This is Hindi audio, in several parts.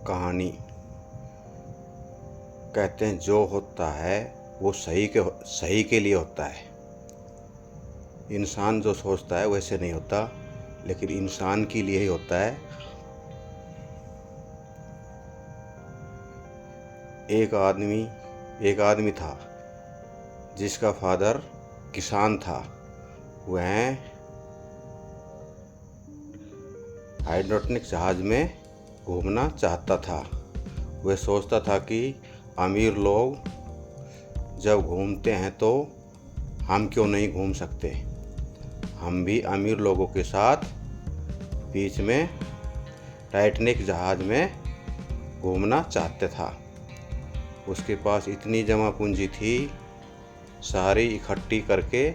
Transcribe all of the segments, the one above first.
कहानी। कहते हैं जो होता है वो सही के लिए होता है। इंसान जो सोचता है वैसे नहीं होता, लेकिन इंसान के लिए ही होता है। एक आदमी था जिसका फादर किसान था। वह हाइड्रोटनिक जहाज में घूमना चाहता था। वह सोचता था कि अमीर लोग जब घूमते हैं तो हम क्यों नहीं घूम सकते। हम भी अमीर लोगों के साथ बीच में टाइटैनिक जहाज में घूमना चाहता था। उसके पास इतनी जमा पूंजी थी, सारी इकट्ठी करके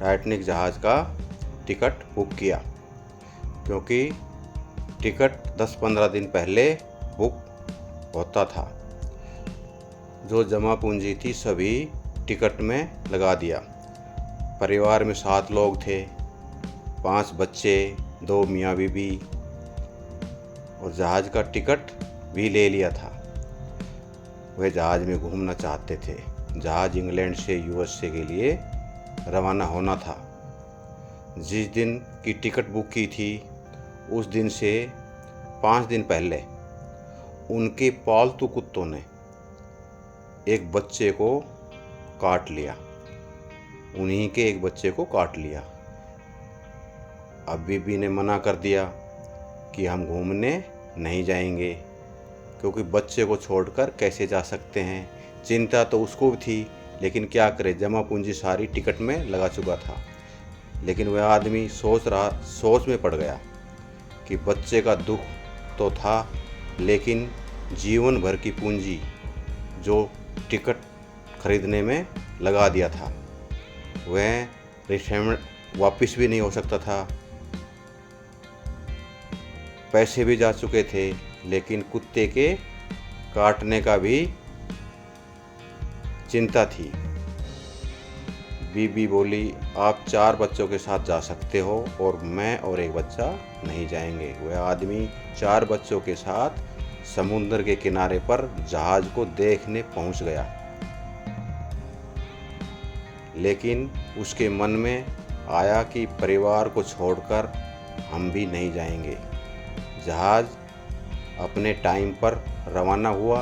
टाइटैनिक जहाज का टिकट बुक किया, क्योंकि टिकट 10-15 दिन पहले बुक होता था। जो जमा पूंजी थी सभी टिकट में लगा दिया। परिवार में 7 लोग थे, 5 बच्चे, 2 मियाँ बीबी, और जहाज का टिकट भी ले लिया था। वह जहाज में घूमना चाहते थे। जहाज इंग्लैंड से USA के लिए रवाना होना था। जिस दिन की टिकट बुक की थी उस दिन से 5 दिन पहले उनके पालतू कुत्तों ने एक बच्चे को काट लिया। उन्हीं के एक बच्चे को काट लिया। अब बीबी ने मना कर दिया कि हम घूमने नहीं जाएंगे, क्योंकि बच्चे को छोड़कर कैसे जा सकते हैं। चिंता तो उसको भी थी, लेकिन क्या करे, जमा पूंजी सारी टिकट में लगा चुका था। लेकिन वह आदमी सोच में पड़ गया कि बच्चे का दुख तो था, लेकिन जीवन भर की पूंजी जो टिकट खरीदने में लगा दिया था वह रिफंड वापस भी नहीं हो सकता था। पैसे भी जा चुके थे, लेकिन कुत्ते के काटने का भी चिंता थी। बीबी बोली, आप 4 बच्चों के साथ जा सकते हो और मैं और एक बच्चा नहीं जाएंगे। वह आदमी 4 बच्चों के साथ समुद्र के किनारे पर जहाज को देखने पहुंच गया, लेकिन उसके मन में आया कि परिवार को छोड़कर हम भी नहीं जाएंगे। जहाज अपने टाइम पर रवाना हुआ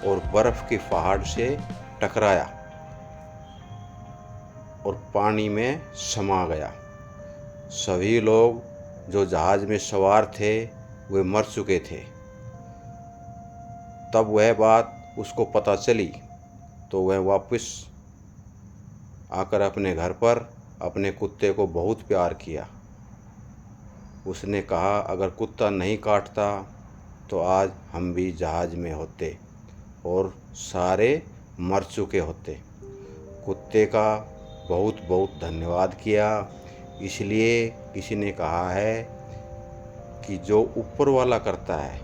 और बर्फ़ के पहाड़ से टकराया और पानी में समा गया। सभी लोग जो जहाज में सवार थे वे मर चुके थे। तब वह बात उसको पता चली तो वह वापस आकर अपने घर पर अपने कुत्ते को बहुत प्यार किया। उसने कहा, अगर कुत्ता नहीं काटता तो आज हम भी जहाज में होते और सारे मर चुके होते। कुत्ते का बहुत बहुत धन्यवाद किया। इसलिए किसी ने कहा है कि जो ऊपर वाला करता है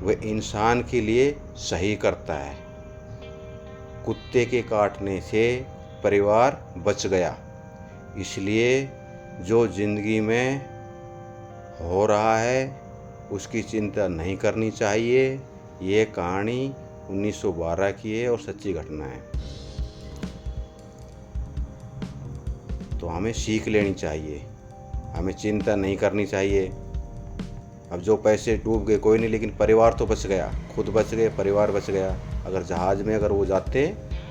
वह इंसान के लिए सही करता है। कुत्ते के काटने से परिवार बच गया। इसलिए जो ज़िंदगी में हो रहा है उसकी चिंता नहीं करनी चाहिए। ये कहानी 1912 की है और सच्ची घटना है। तो हमें सीख लेनी चाहिए, हमें चिंता नहीं करनी चाहिए। अब जो पैसे डूब गए कोई नहीं, लेकिन परिवार तो बच गया, खुद बच गए, परिवार बच गया। अगर जहाज में अगर वो जाते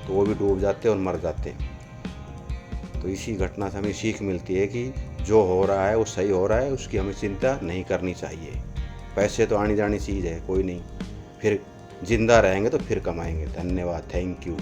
तो वो भी डूब जाते और मर जाते। तो इसी घटना से हमें सीख मिलती है कि जो हो रहा है वो सही हो रहा है, उसकी हमें चिंता नहीं करनी चाहिए। पैसे तो आनी जानी चीज़ है, कोई नहीं, फिर जिंदा रहेंगे तो फिर कमाएंगे। धन्यवाद, थैंक यू।